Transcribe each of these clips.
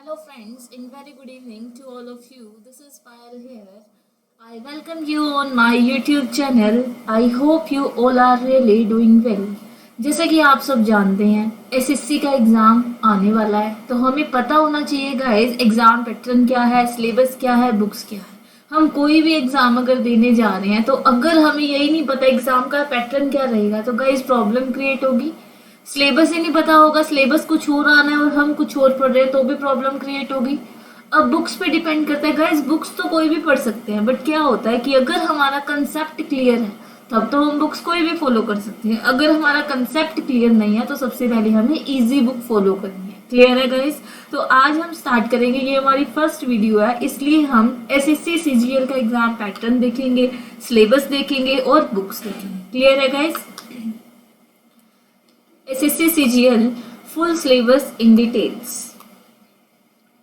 Hello, friends, and very good evening to all of you. This is Payal here. I welcome you on my YouTube channel. I hope you all are really doing well. जैसे कि आप सब जानते हैं SSC का exam आने वाला है, तो हमें पता होना चाहिए गाइस एग्ज़ाम पैटर्न क्या है, सिलेबस क्या है, बुक्स क्या है। हम कोई भी एग्ज़ाम अगर देने जा रहे हैं तो अगर हमें यही नहीं पता एग्ज़ाम का पैटर्न क्या रहेगा तो गाइस प्रॉब्लम क्रिएट होगी। सिलेबस ही नहीं पता होगा, सिलेबस कुछ और आना है और हम कुछ और पढ़ रहे हैं तो भी प्रॉब्लम क्रिएट होगी। अब बुक्स पे डिपेंड करता है गाइस, बुक्स तो कोई भी पढ़ सकते हैं, बट क्या होता है कि अगर हमारा कंसेप्ट क्लियर है तब तो हम बुक्स कोई भी फॉलो कर सकते हैं। अगर हमारा कंसेप्ट क्लियर नहीं है तो सबसे पहले हमें इजी बुक फॉलो करनी है। क्लियर है गाइस? तो आज हम स्टार्ट करेंगे, ये हमारी फर्स्ट वीडियो है, इसलिए हम एसएससी सीजीएल का एग्जाम पैटर्न देखेंगे, सिलेबस देखेंगे और बुक्स देखेंगे। क्लियर है guys? SSC CGL full syllabus in details.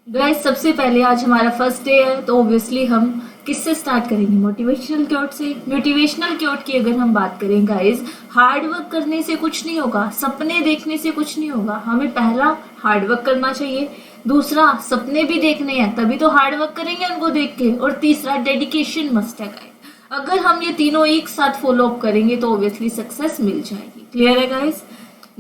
Guys सबसे पहले आज हमारा फर्स्ट डे है तो ऑब्वियसली हम किससे स्टार्ट करेंगे? मोटिवेशनल क्योट से। मोटिवेशनल क्योट की अगर हम बात करें गाइस, हार्ड वर्क करने से कुछ नहीं होगा, सपने देखने से कुछ नहीं होगा। हमें पहला हार्ड वर्क करना चाहिए, दूसरा सपने भी देखने हैं तभी तो हार्ड वर्क करेंगे उनको देख के, और तीसरा डेडिकेशन मस्ट है गाइस। अगर हम ये तीनों एक साथ फॉलो अप करेंगे तो ऑब्वियसली सक्सेस मिल जाएगी। क्लियर है गाइस?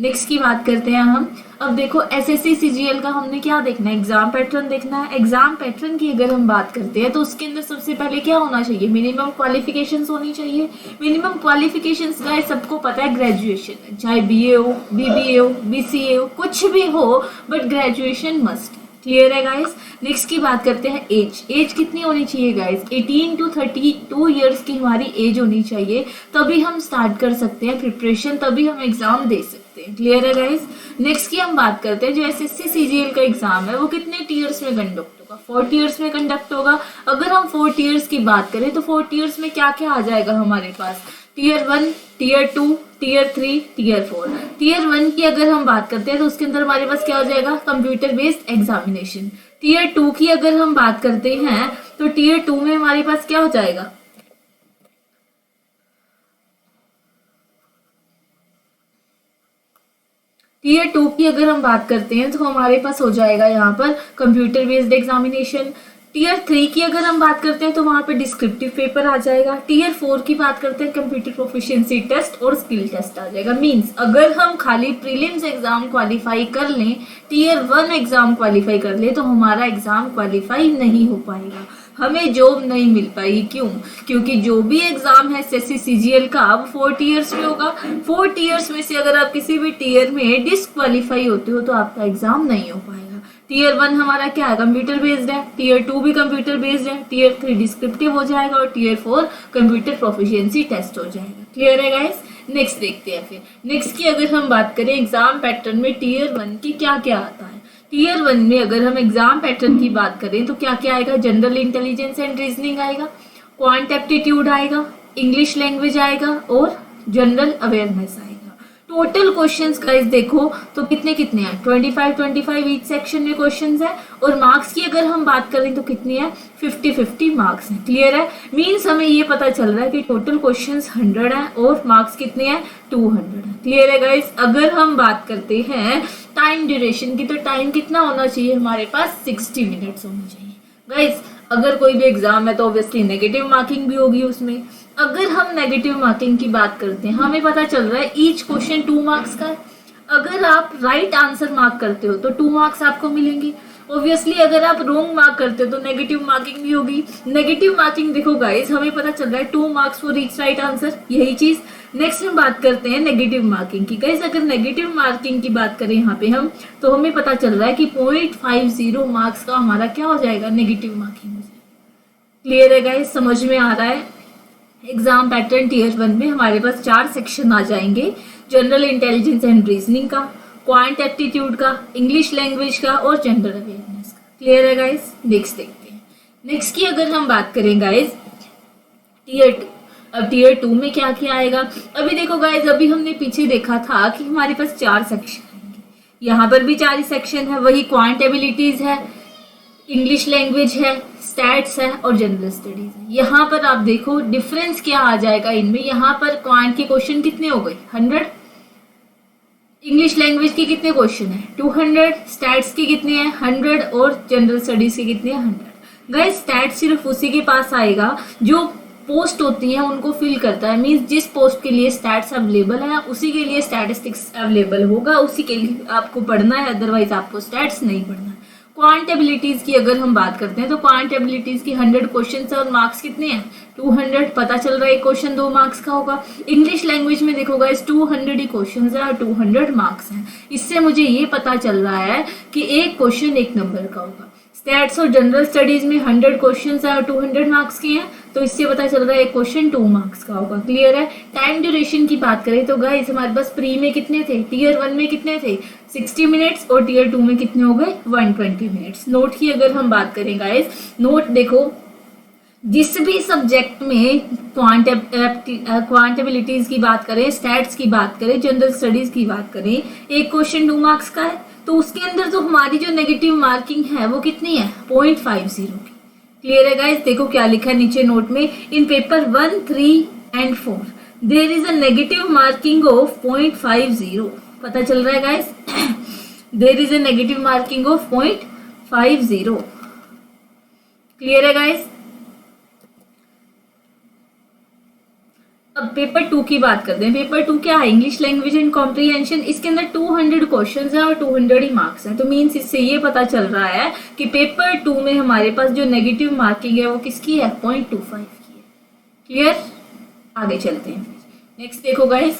नेक्स्ट की बात करते हैं हम। अब देखो एसएससी सीजीएल का हमने क्या देखना है? एग्जाम पैटर्न देखना है। एग्जाम पैटर्न की अगर हम बात करते हैं तो उसके अंदर सबसे पहले क्या होना चाहिए? मिनिमम क्वालिफिकेशंस होनी चाहिए। मिनिमम क्वालिफिकेशंस गाइस सबको पता है ग्रेजुएशन है, चाहे बीए हो, बीबीए हो, बीसीए हो, कुछ भी हो, बट ग्रेजुएशन मस्ट। क्लियर है गाइस? नेक्स्ट की बात करते हैं एज। एज कितनी होनी चाहिए गाइस? 18 to 32 ईयर्स की हमारी एज होनी चाहिए, तभी हम स्टार्ट कर सकते हैं प्रिपरेशन, तभी हम एग्जाम दे सकते हैं। क्लियर है गाइस? नेक्स्ट की हम बात करते हैं जो एसएससी सीजीएल का एग्जाम है वो कितने टीयर्स में कंडक्ट होगा? 4 टीयर्स में कंडक्ट होगा। अगर हम 4 टीयर्स की बात करें तो 4 टीयर्स में क्या क्या आ जाएगा हमारे पास? Tier 1, tier 2, tier 3, tier 4। Tier 1 की अगर हम बात करते हैं तो उसके अंदर हमारे पास क्या हो जाएगा? Computer based examination. टीयर 2 की अगर हम बात करते हैं तो टीयर 2 में हमारे पास क्या हो जाएगा? टीयर 2 की अगर हम बात करते हैं तो हमारे पास हो जाएगा यहाँ पर कंप्यूटर बेस्ड एग्जामिनेशन। टीयर 3 की अगर हम बात करते हैं तो वहां पे डिस्क्रिप्टिव पेपर आ जाएगा। टीयर 4 की बात करते हैं कंप्यूटर प्रोफिशिएंसी टेस्ट और स्किल टेस्ट आ जाएगा। मींस अगर हम खाली प्रीलिम्स एग्जाम क्वालिफाई कर लें, टीयर 1 एग्जाम क्वालिफाई कर ले तो हमारा एग्जाम क्वालिफाई नहीं हो पाएगा, हमें जॉब नहीं मिल पाएगी। क्यों? क्योंकि जो भी एग्जाम है एसएससी सीजीएल का वो 4 टीयर्स में होगा। 4 टीयर्स में से अगर आप किसी भी टीयर में डिस्क्वालीफाई होते हो तो आपका एग्जाम नहीं हो पाएगा। टीयर 1 हमारा क्या है? कंप्यूटर बेस्ड है। टीयर 2 भी कंप्यूटर बेस्ड है। टीयर 3 डिस्क्रिप्टिव हो जाएगा और टीयर 4 कंप्यूटर प्रोफिशिएंसी टेस्ट हो जाएगा। क्लियर है गाइस? नेक्स्ट देखते हैं फिर। नेक्स्ट की अगर हम बात करें एग्जाम पैटर्न में टीयर 1 की क्या क्या आता है? टीयर 1 में अगर हम एग्जाम पैटर्न की बात करें तो क्या क्या आएगा? जनरल इंटेलिजेंस एंड रीजनिंग आएगा, क्वांट एप्टीट्यूड आएगा, इंग्लिश लैंग्वेज आएगा और जनरल अवेयरनेस आएगा। टोटल क्वेश्चंस गाइस देखो तो कितने कितने हैं? 25 ईच सेक्शन में क्वेश्चंस है, और मार्क्स की अगर हम बात करें तो कितनी है? 50 मार्क्स है। क्लियर है? मीन्स हमें ये पता चल रहा है कि टोटल क्वेश्चंस 100 है और मार्क्स कितने हैं? 200 है। क्लियर है गाइस? अगर हम बात करते हैं टाइम ड्यूरेशन की तो टाइम कितना होना चाहिए हमारे पास? 60 मिनट्स होना चाहिए। गाइस अगर कोई भी एग्जाम है तो ऑब्वियसली नेगेटिव मार्किंग भी होगी उसमें। अगर हम नेगेटिव मार्किंग की बात करते हैं, हमें पता चल रहा है ईच क्वेश्चन 2 मार्क्स का है। अगर आप राइट आंसर मार्क करते हो तो 2 मार्क्स आपको मिलेंगे। ऑब्वियसली अगर आप रॉन्ग मार्क करते हो तो नेगेटिव मार्किंग भी होगी। नेगेटिव मार्किंग देखो गाइस हमें पता चल रहा है 2 marks for each right answer, यही चीज। नेक्स्ट हम बात करते हैं नेगेटिव मार्किंग की। गाइस अगर नेगेटिव मार्किंग की बात करें यहाँ पे हम, तो हमें पता चल रहा है कि 0.50 मार्क्स का हमारा क्या हो जाएगा? Negative marking. क्लियर है गाइस? समझ में आ रहा है? एग्जाम पैटर्न टीयर 1 में हमारे पास 4 सेक्शन आ जाएंगे, जनरल इंटेलिजेंस एंड रीजनिंग का, क्वांट एप्टीट्यूड का, इंग्लिश लैंग्वेज का और जनरल अवेयरनेस का। क्लियर है गाइस? नेक्स्ट देखते हैं। नेक्स्ट की अगर हम बात करें गाइस टीयर 2। अब टीयर 2 में क्या क्या आएगा? अभी देखो गाइस, अभी हमने पीछे देखा था कि हमारे पास 4 सेक्शन आएंगे, यहाँ पर भी 4 सेक्शन है। वही क्वांट एबिलिटीज है, इंग्लिश लैंग्वेज है, स्टैट्स है और जनरल स्टडीज है। यहाँ पर आप देखो डिफरेंस क्या आ जाएगा इनमें। यहाँ पर क्वांट के क्वेश्चन कितने हो गए? 100। इंग्लिश लैंग्वेज के कितने क्वेश्चन है? 200। स्टैट्स के कितने हैं? 100। और जनरल स्टडीज के कितने हैं? 100। गाइस स्टैट्स सिर्फ उसी के पास आएगा जो पोस्ट होती हैं उनको फिल करता है। मींस जिस पोस्ट के लिए स्टैट्स अवेलेबल है उसी के लिए स्टैटिस्टिक्स अवेलेबल होगा, उसी के लिए आपको पढ़ना है, अदरवाइज आपको स्टैट्स नहीं पढ़ना है। क्वांट एबिलिटीज की अगर हम बात करते हैं तो क्वांट एबिलिटीज की 100 क्वेश्चन है और मार्क्स कितने हैं? 200। पता चल रहा है क्वेश्चन 2 मार्क्स का होगा। इंग्लिश लैंग्वेज में देखो गाइस 200 ही क्वेश्चन है और 200 मार्क्स हैं। इससे मुझे ये पता चल रहा है कि एक क्वेश्चन 1 नंबर का होगा। स्टैट्स और जनरल स्टडीज में 100 क्वेश्चन है और 200 मार्क्स के हैं, तो इससे पता चल रहा है एक क्वेश्चन 2 मार्क्स का होगा। क्लियर है? टाइम ड्यूरेशन की बात करें तो गाइस हमारे पास प्री में कितने थे? टीयर 1 में कितने थे? 60 मिनट्स और टीयर 2 में कितने हो गए? 120 मिनट्स। नोट की अगर हम बात करें गाइस, नोट देखो, जिस भी सब्जेक्ट में क्वांटेबिलिटीज की बात करें, स्टैट्स की बात करें, जनरल स्टडीज की बात करें, एक क्वेश्चन 2 मार्क्स का है, तो उसके अंदर तो हमारी जो नेगेटिव मार्किंग है वो कितनी है? 0.50 की। क्लियर है गाइस? देखो क्या लिखा है नीचे नोट में, in paper 1, 3 and 4 there is a negative marking of 0.50। पता चल रहा है guys? There is a negative marking of 0.50। Clear है गाइस? अब पेपर 2 की बात करते हैं। पेपर 2 क्या है? English language and comprehension. इसके अंदर 200 क्वेश्चन है और 200 ही मार्क्स हैं। तो मीन्स इससे ये पता चल रहा है कि पेपर 2 में हमारे पास जो नेगेटिव मार्किंग है वो किसकी है? 0.25 की है। क्लियर? आगे चलते हैं। नेक्स्ट देखो गाइस,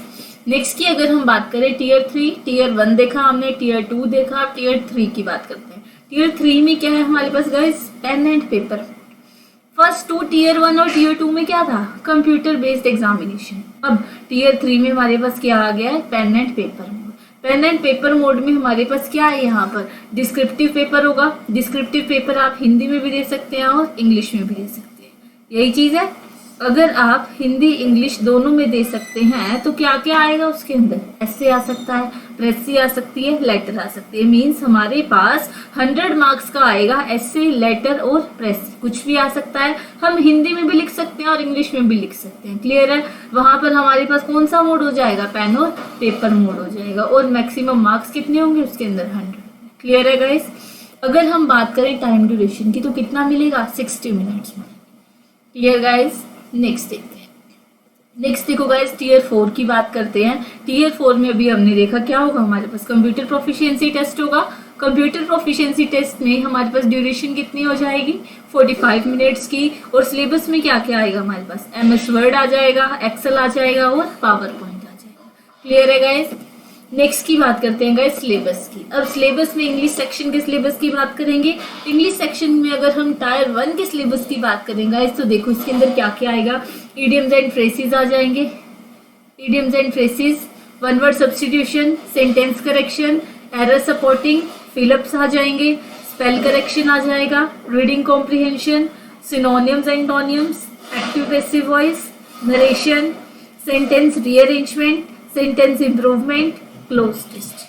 नेक्स्ट की अगर हम बात करें टीयर 3, टीयर 1 देखा हमने, टीयर 2 देखा, अब टीयर 3 की बात करते हैं। टीयर 3 में क्या है हमारे पास guys? Pen and paper. First 2 tier 1 और टीयर 2 में क्या था? Computer based examination. अब टीयर 3 में हमारे पास क्या आ गया है? Pen and paper mode. Pen and paper mode में हमारे पास क्या है? यहाँ पर डिस्क्रिप्टिव पेपर होगा। डिस्क्रिप्टिव पेपर आप हिंदी में भी दे सकते हैं और इंग्लिश में भी दे सकते हैं, यही चीज है। अगर आप हिंदी इंग्लिश दोनों में दे सकते हैं तो क्या क्या आएगा उसके अंदर? ऐसे आ सकता है, प्रेसी आ सकती है, लेटर आ सकती है। मीन्स हमारे पास 100 मार्क्स का आएगा ऐसे, लेटर और प्रेसी, कुछ भी आ सकता है। हम हिंदी में भी लिख सकते हैं और इंग्लिश में भी लिख सकते हैं। क्लियर है? वहां पर हमारे पास कौन सा मोड हो जाएगा? पेन और पेपर मोड हो जाएगा। और मैक्सिमम मार्क्स कितने होंगे उसके अंदर? 100। क्लियर है गाइस? अगर हम बात करें टाइम ड्यूरेशन की तो कितना मिलेगा? 60 मिनट्स में। Clear guys? नेक्स्ट देखते हैं। नेक्स्ट देखो गाइस, टीयर 4 की बात करते हैं। टीयर 4 में अभी हमने देखा क्या होगा हमारे पास? कंप्यूटर प्रोफिशिएंसी टेस्ट होगा। कंप्यूटर प्रोफिशिएंसी टेस्ट में हमारे पास ड्यूरेशन कितनी हो जाएगी? 45 मिनट्स की। और सिलेबस में क्या क्या आएगा हमारे पास? MS वर्ड आ जाएगा, एक्सेल आ जाएगा और पावर पॉइंट आ जाएगा। क्लियर है गाइस? नेक्स्ट की बात करते हैं गाइस सिलेबस की। अब सिलेबस में इंग्लिश सेक्शन के सिलेबस की बात करेंगे। इंग्लिश सेक्शन में अगर हम टायर 1 के सिलेबस की बात करें गाइस तो देखो इसके अंदर क्या क्या आएगा? इडियम्स एंड फ्रेजेस आ जाएंगे। Idioms and phrases, one word substitution, sentence correction, error spotting, fill ups आ जाएंगे, स्पेल करेक्शन आ जाएगा, reading comprehension, synonyms and antonyms, active passive voice, narration, sentence rearrangement, sentence improvement, cloze test.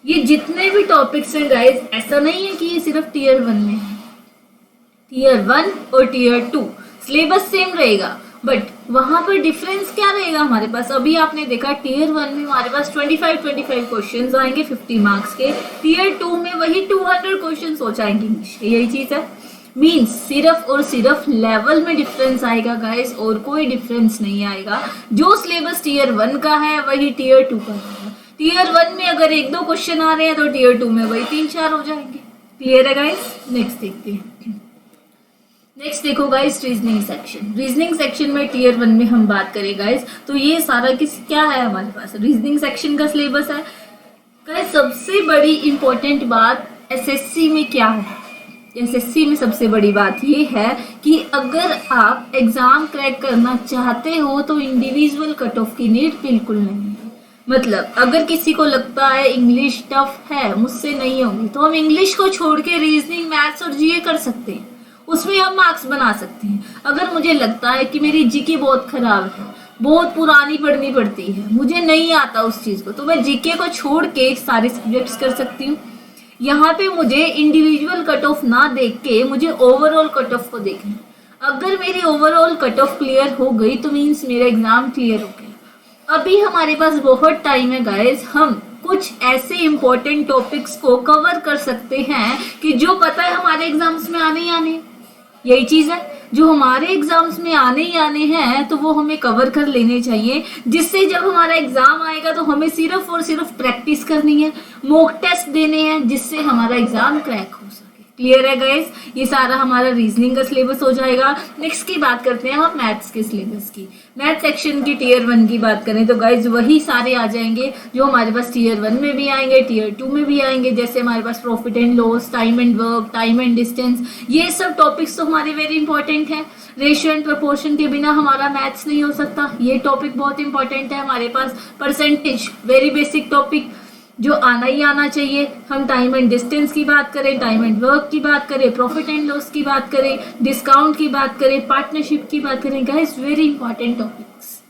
ये जितने भी topics हैं गाइस, ऐसा नहीं है कि ये सिर्फ टीयर 1 में है। टीयर 1 और टीयर 2 सिलेबस सेम रहेगा, बट वहां पर डिफरेंस क्या रहेगा हमारे पास? अभी आपने देखा टीयर 1 में हमारे पास 25 क्वेश्चंस आएंगे 50 मार्क्स के। टीयर 2 में वही 200 क्वेश्चंस हो जाएंगे इंग्लिश के। यही चीज है। मीन्स सिर्फ और सिर्फ लेवल में डिफरेंस आएगा गाइस, और कोई डिफरेंस नहीं आएगा। जो सिलेबस टीयर 1 का है वही टीयर 2 का है। टीयर 1 में अगर 1-2 क्वेश्चन आ रहे हैं तो टीयर 2 में वही 3-4 हो जाएंगे। क्लियर है गाइस? नेक्स्ट देखते हैं। नेक्स्ट देखो guys reasoning section. Reasoning section में टीयर 1 में हम बात करें गाइस तो ये सारा क्या है हमारे पास? रीजनिंग सेक्शन का सिलेबस है गाइस। सबसे बड़ी इंपॉर्टेंट बात एसएससी में क्या है? एसएससी में सबसे बड़ी बात ये है कि अगर आप एग्जाम क्रैक करना चाहते हो तो इंडिविजुअल कट ऑफ की नीड बिल्कुल नहीं है। मतलब अगर किसी को लगता है इंग्लिश टफ है, मुझसे नहीं होगी, तो हम इंग्लिश को छोड़ के रीजनिंग, मैथ्स और जीके कर सकते हैं, उसमें हम मार्क्स बना सकते हैं। अगर मुझे लगता है कि मेरी जीके बहुत खराब है, बहुत पुरानी पढ़नी पड़ती है, मुझे नहीं आता उस चीज को, तो मैं जीके को छोड़ के सारे सब्जेक्ट्स कर सकती हूँ। यहाँ पे मुझे इंडिविजुअल कट ऑफ ना देख के मुझे ओवरऑल कट ऑफ को देखना। अगर मेरी ओवरऑल कट ऑफ क्लियर हो गई तो मीन्स मेरा एग्जाम क्लियर हो गया। अभी हमारे पास बहुत टाइम है गाइस, हम कुछ ऐसे इंपॉर्टेंट टॉपिक्स को कवर कर सकते हैं कि जो पता है हमारे एग्जाम्स में आने ही आने, यही चीज है, जो हमारे एग्जाम्स में आने ही आने हैं तो वो हमें कवर कर लेने चाहिए, जिससे जब हमारा एग्जाम आएगा तो हमें सिर्फ और सिर्फ प्रैक्टिस करनी है, मॉक टेस्ट देने हैं, जिससे हमारा एग्जाम क्रैक हो सके। क्लियर है गाइस? ये सारा हमारा रीजनिंग का सिलेबस हो जाएगा। नेक्स्ट की बात करते हैं हम मैथ्स के सिलेबस की। मैथ सेक्शन की टीयर 1 की बात करें तो गाइस वही सारे आ जाएंगे जो हमारे पास टीयर 1 में भी आएंगे, टीयर 2 में भी आएंगे, जैसे हमारे पास profit and loss, time and work, time and distance, ये सब टॉपिक्स तो हमारे वेरी इंपॉर्टेंट है। रेशियो एंड प्रोपोर्शन के बिना हमारा मैथ्स नहीं हो सकता, ये टॉपिक बहुत इंपॉर्टेंट है हमारे पास। परसेंटेज, वेरी बेसिक टॉपिक जो आना ही आना चाहिए। हम टाइम एंड डिस्टेंस की बात करें, टाइम एंड वर्क की बात करें, प्रॉफिट एंड लॉस की बात करें, डिस्काउंट की बात करें, पार्टनरशिप की बात करें, गाइस वेरी इंपॉर्टेंट टॉपिक्स।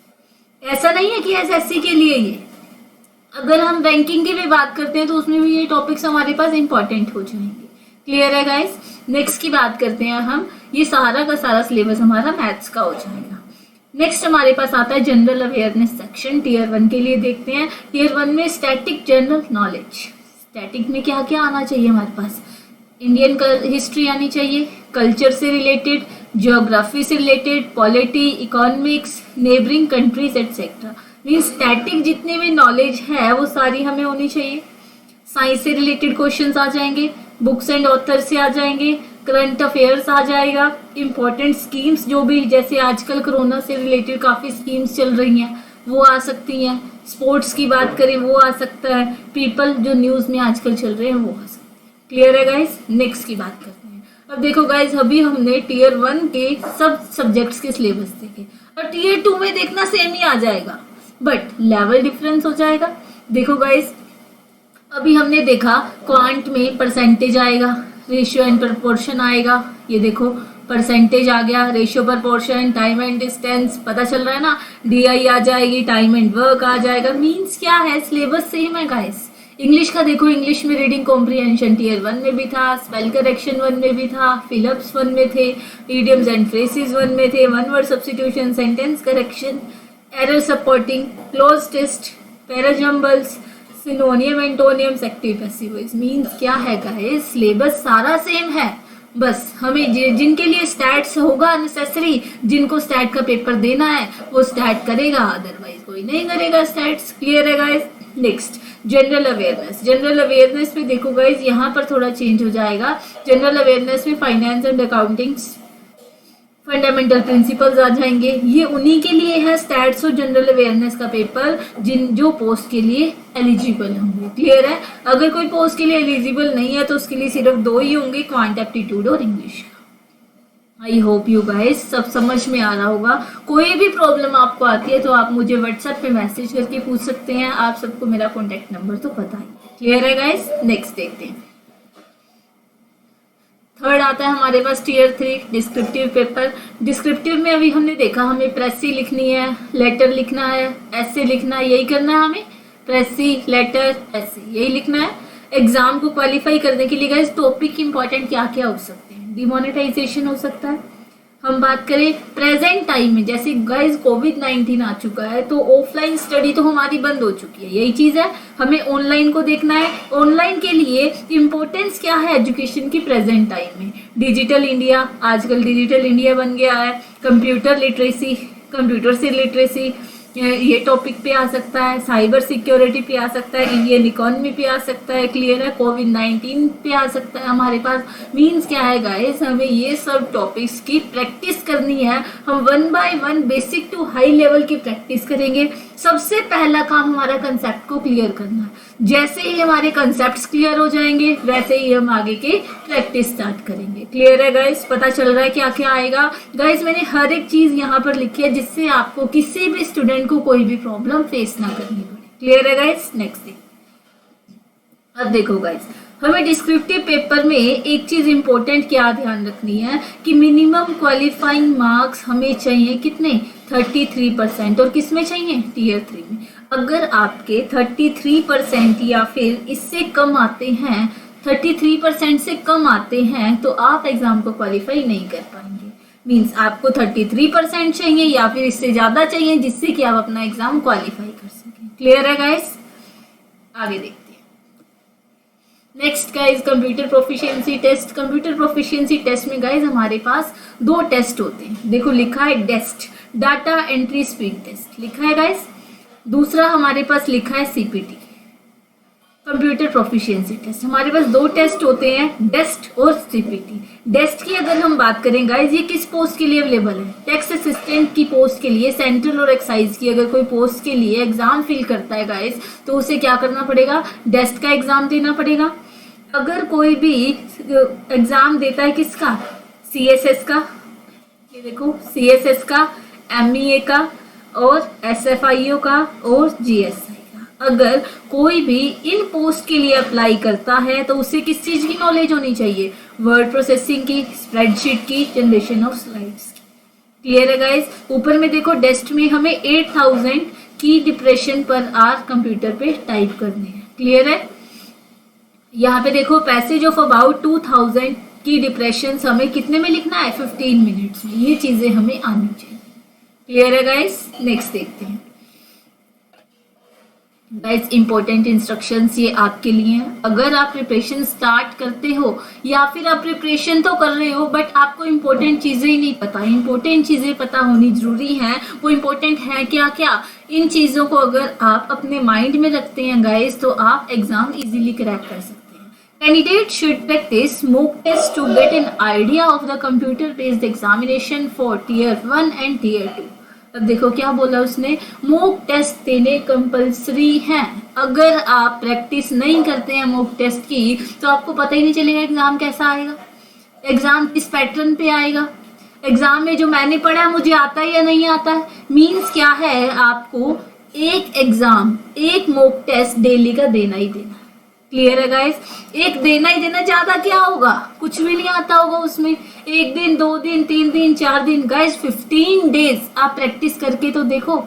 ऐसा नहीं है कि एसएससी के लिए ये, अगर हम बैंकिंग की भी बात करते हैं तो उसमें भी ये टॉपिक्स हमारे पास इंपॉर्टेंट हो जाएंगे। क्लियर है गाइस? नेक्स्ट की बात करते हैं हम, ये सारा का सारा सिलेबस हमारा मैथ्स का हो जाएगा। नेक्स्ट हमारे पास आता है जनरल अवेयरनेस सेक्शन, टीयर 1 के लिए देखते हैं। टीयर 1 में स्टैटिक जनरल नॉलेज, स्टैटिक में क्या क्या आना चाहिए हमारे पास, इंडियन हिस्ट्री आनी चाहिए, कल्चर से रिलेटेड, ज्योग्राफी से related, polity, economics, neighbouring countries etcetera. Means static जितने भी नॉलेज है वो सारी हमें होनी चाहिए। साइंस से रिलेटेड क्वेश्चंस आ जाएंगे, बुक्स एंड ऑथर से आ जाएंगे, करंट अफेयर्स आ जाएगा, इंपॉर्टेंट स्कीम्स जो भी, जैसे आजकल कोरोना से रिलेटेड काफी स्कीम्स चल रही हैं वो आ सकती हैं, स्पोर्ट्स की बात करें वो आ सकता है, पीपल जो न्यूज में आजकल चल रहे हैं वो आ सकते हैं। क्लियर है गाइस? नेक्स्ट की बात करते हैं। अब देखो गाइस, अभी हमने टीयर 1 के सब सब्जेक्ट्स के सिलेबस देखे, और टीयर 2 में देखना सेम ही आ जाएगा बट लेवल डिफरेंस हो जाएगा। देखो गाइस, अभी हमने देखा क्वांट में परसेंटेज आएगा, रेशियो एंड प्रपोर्शन आएगा, ये देखो परसेंटेज आ गया, ratio proportion, time and distance पता चल रहा है ना, डीआई आ जाएगी, टाइम एंड वर्क आ जाएगा। मींस क्या है, सिलेबस सेम है गाइस। इंग्लिश का देखो, इंग्लिश में रीडिंग कॉम्प्रिहेंशन टीयर 1 में भी था, स्पेल करेक्शन 1 में भी था, फिलअप्स 1 में थे, इडियम्स एंड फ्रेजेस 1 में थे, one word substitution, sentence correction, error supporting, close test, parajumbles, synonym, antonyms, active passive voice. Means क्या है गाइस, सिलेबस सारा सेम है, बस हमें जिनके लिए स्टैट्स होगा नेसेसरी, जिनको स्टैट का पेपर देना है वो स्टैट करेगा, अदरवाइज कोई नहीं करेगा स्टैट्स। क्लियर है guys? Next general awareness. General awareness में देखो गाइस, यहाँ पर थोड़ा चेंज हो जाएगा। जनरल अवेयरनेस में finance and accounting fundamental principles आ जाएंगे, ये उन्हीं के लिए है स्टैट्स और जनरल अवेयरनेस का पेपर जो पोस्ट के लिए एलिजिबल होंगे। क्लियर है? अगर कोई पोस्ट के लिए एलिजिबल नहीं है तो उसके लिए सिर्फ 2 ही होंगे, क्वांट एप्टीट्यूड और English. I hope you guys सब समझ में आ रहा होगा। कोई भी प्रॉब्लम आपको आती है तो आप मुझे व्हाट्सएप पे मैसेज करके पूछ सकते हैं, आप सबको मेरा कॉन्टेक्ट नंबर तो पता ही। क्लियर है गाइस? नेक्स्ट देखते हैं। थर्ड आता है हमारे पास टीयर 3 डिस्क्रिप्टिव पेपर। डिस्क्रिप्टिव में अभी हमने देखा हमें प्रेसी लिखनी है, लेटर लिखना है, ऐसे लिखना है, यही करना है हमें, प्रेसी, लेटर, ऐसे यही लिखना है। एग्जाम को क्वालिफाई करने के लिए गाइस टॉपिक इंपॉर्टेंट क्या क्या हो सकते हैं, डिमोनेटाइजेशन हो सकता है। हम बात करें प्रेजेंट टाइम में, जैसे गाइस कोविड-19 आ चुका है तो ऑफलाइन स्टडी तो हमारी बंद हो चुकी है, यही चीज है, हमें ऑनलाइन को देखना है। ऑनलाइन के लिए इम्पोर्टेंस क्या है एजुकेशन की प्रेजेंट टाइम में, डिजिटल इंडिया, आजकल डिजिटल इंडिया बन गया है, कंप्यूटर लिटरेसी, कंप्यूटर से लिटरेसी ये टॉपिक पे आ सकता है, साइबर सिक्योरिटी पे आ सकता है, इंडियन इकोनॉमी पे आ सकता है, क्लियर है, कोविड-19 पे आ सकता है हमारे पास। मींस क्या है गाइस, हमें ये सब टॉपिक्स की प्रैक्टिस करनी है। हम 1 by 1 basic to high level की प्रैक्टिस करेंगे। सबसे पहला काम हमारा कंसेप्ट को क्लियर करना है। जैसे ही हमारे कंसेप्ट क्लियर हो जाएंगे वैसे ही हम आगे के प्रैक्टिस स्टार्ट करेंगे। क्लियर है गाइस? पता चल रहा है क्या क्या आएगा? गाइस मैंने हर एक चीज यहाँ पर लिखी है जिससे आपको किसी भी स्टूडेंट को कोई भी प्रॉब्लम फेस ना करनी पड़े। क्लियर है गाइस? नेक्स्ट डे अब देखो गाइस, हमें डिस्क्रिप्टिव पेपर में एक चीज इंपॉर्टेंट क्या ध्यान रखनी है कि मिनिमम क्वालिफाइंग मार्क्स हमें चाहिए कितने, 33%। और किस में चाहिए? टीयर 3 में। अगर आपके 33% या फिर इससे कम आते हैं, 33% से कम आते हैं तो आप एग्जाम को क्वालिफाई नहीं कर पाएंगे। मीन्स आपको 33% चाहिए या फिर इससे ज्यादा चाहिए जिससे कि आप अपना एग्जाम क्वालिफाई कर सकें। क्लियर है गाइस? आगे देखते हैं। Next guys computer proficiency test. Computer proficiency test में गाइज हमारे पास 2 टेस्ट होते हैं। देखो लिखा है DEST, data entry speed test लिखा है गाइज। दूसरा हमारे पास लिखा है सीपीटी, कंप्यूटर प्रोफिशिएंसी टेस्ट। हमारे पास 2 टेस्ट होते हैं, डेस्ट और सीपीटी। डेस्ट की अगर हम बात करें गाइज, ये किस पोस्ट के लिए अवेलेबल है? टैक्स असिस्टेंट की पोस्ट के लिए, सेंट्रल और एक्साइज की अगर कोई पोस्ट के लिए एग्जाम फिल करता है गाइज, तो उसे क्या करना पड़ेगा? डेस्ट का एग्जाम देना पड़ेगा। अगर कोई भी एग्जाम देता है किसका? सीएसएस का, ये देखो सीएसएस का, एमईए का और एसएफआईओ का और जीएसआई का। अगर कोई भी इन पोस्ट के लिए अप्लाई करता है तो उसे किस चीज की नॉलेज होनी चाहिए? वर्ड प्रोसेसिंग की, स्प्रेडशीट की, जनरेशन ऑफ स्लाइड्स की। क्लियर है गाइज? ऊपर में देखो डेस्ट में हमें 8000 की डिप्रेशन पर आवर कंप्यूटर पे टाइप करने हैं। क्लियर है? यहाँ पे देखो पैसेज ऑफ अबाउट 2000 की डिप्रेशन हमें कितने में लिखना है? 15 मिनट्स में। ये चीजें हमें आनी चाहिए। क्लियर है गाइस? नेक्स्ट देखते हैं गाइस, इंपॉर्टेंट इंस्ट्रक्शंस ये आपके लिए हैं। अगर आप प्रिपरेशन स्टार्ट करते हो या फिर आप प्रिपरेशन तो कर रहे हो बट आपको इंपॉर्टेंट चीजें ही नहीं पता, इंपॉर्टेंट चीजें पता होनी जरूरी है। वो इंपॉर्टेंट है क्या क्या? इन चीजों को अगर आप अपने माइंड में रखते हैं गाइस तो आप एग्जाम इजीली क्रैक कर सकते हैं। Candidate should practice mock test to get an idea of the computer-based examination for Tier 1 and Tier 2. अब देखो क्या बोला उसने, मॉक टेस्ट देने कंपलसरी हैं। अगर आप प्रैक्टिस नहीं करते हैं मॉक टेस्ट की तो आपको पता ही नहीं चलेगा एग्जाम कैसा आएगा, एग्जाम किस पैटर्न पे आएगा, एग्जाम में जो मैंने पढ़ा मुझे आता है या नहीं आता है। मीन्स क्या है, आपको एक एग्जाम, एक मॉक टेस्ट डेली का देना ही देना। क्लियर है गाइस? एक देना ही देना, ज्यादा क्या होगा, कुछ भी नहीं आता होगा उसमें। 1 दिन 2 दिन 3 दिन 4 दिन गाइस 15 डेज आप प्रैक्टिस करके तो देखो,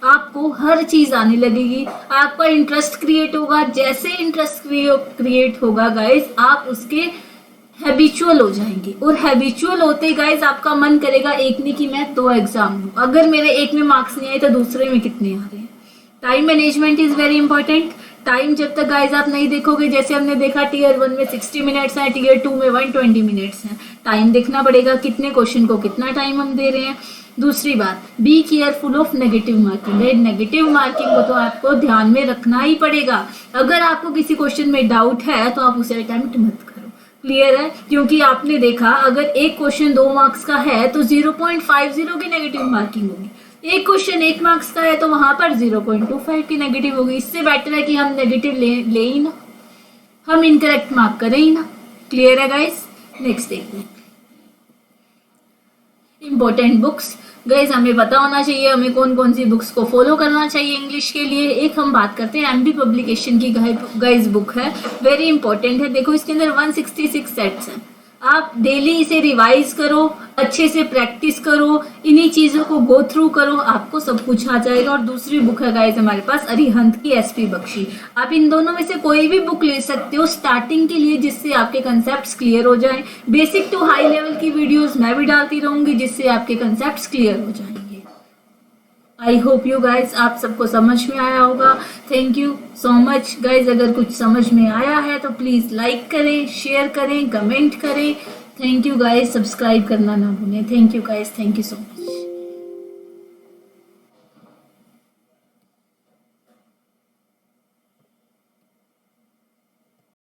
आपको हर चीज आने लगेगी, आपका इंटरेस्ट क्रिएट होगा। जैसे इंटरेस्ट क्रिएट होगा गाइस आप उसके हैबिचुअल हो जाएंगे और हैबिचुअल होते गाइस आपका मन करेगा एक नहीं कि मैं 2 एग्जाम दूं। अगर मेरे एक में मार्क्स नहीं आए तो दूसरे में कितने आ रहे हैं। Time management is very important. Time जब तक गाइज आप नहीं देखोगे, जैसे हमने देखा टीयर 1 में 60 मिनट्स हैं, टीयर 2 में 120 मिनट्स हैं, टाइम देखना पड़ेगा कितने क्वेश्चन को कितना टाइम हम दे रहे हैं। दूसरी बात, be careful of negative marking. Negative marking को तो आपको ध्यान में रखना ही पड़ेगा। अगर आपको किसी क्वेश्चन में डाउट है तो आप उसे अटेम्प्ट मत करो। क्लियर है? क्योंकि आपने देखा अगर एक क्वेश्चन 2 मार्क्स का है तो 0.50 की नेगेटिव मार्किंग होगी, एक क्वेश्चन 1 मार्क्स का है तो वहां पर 0.25 की नेगेटिव होगी। इससे बेटर है कि हम नेगेटिव ले ही ना, हम इनकरेक्ट मार्क करें ही ना। क्लियर है गाइस? नेक्स्ट देखते हैं इंपॉर्टेंट बुक्स। गाइस हमें पता होना चाहिए हमें कौन कौन सी बुक्स को फॉलो करना चाहिए इंग्लिश के लिए। एक हम बात करते हैं एमबी पब्लिकेशन की गाइस बुक है, वेरी इंपॉर्टेंट है। देखो इसके अंदर 166 सेट्स हैं। आप डेली इसे रिवाइज करो, अच्छे से प्रैक्टिस करो, इन्हीं चीजों को गो थ्रू करो, आपको सब कुछ आ जाएगा। और दूसरी बुक है गाइस हमारे पास अरिहंत की एसपी बख्शी। आप इन दोनों में से कोई भी बुक ले सकते हो स्टार्टिंग के लिए, जिससे आपके कंसेप्ट क्लियर हो जाएं। बेसिक टू हाई लेवल की वीडियोस मैं भी डालती रहूंगी जिससे आपके कंसेप्ट क्लियर हो जाएंगे। आई होप यू गाइज आप सबको समझ में आया होगा। Thank you so much guys. अगर कुछ समझ में आया है तो प्लीज लाइक करें, शेयर करें, कमेंट करें। थैंक यू गाइज, सब्सक्राइब करना ना भूलें। Thank you guys, thank you so much.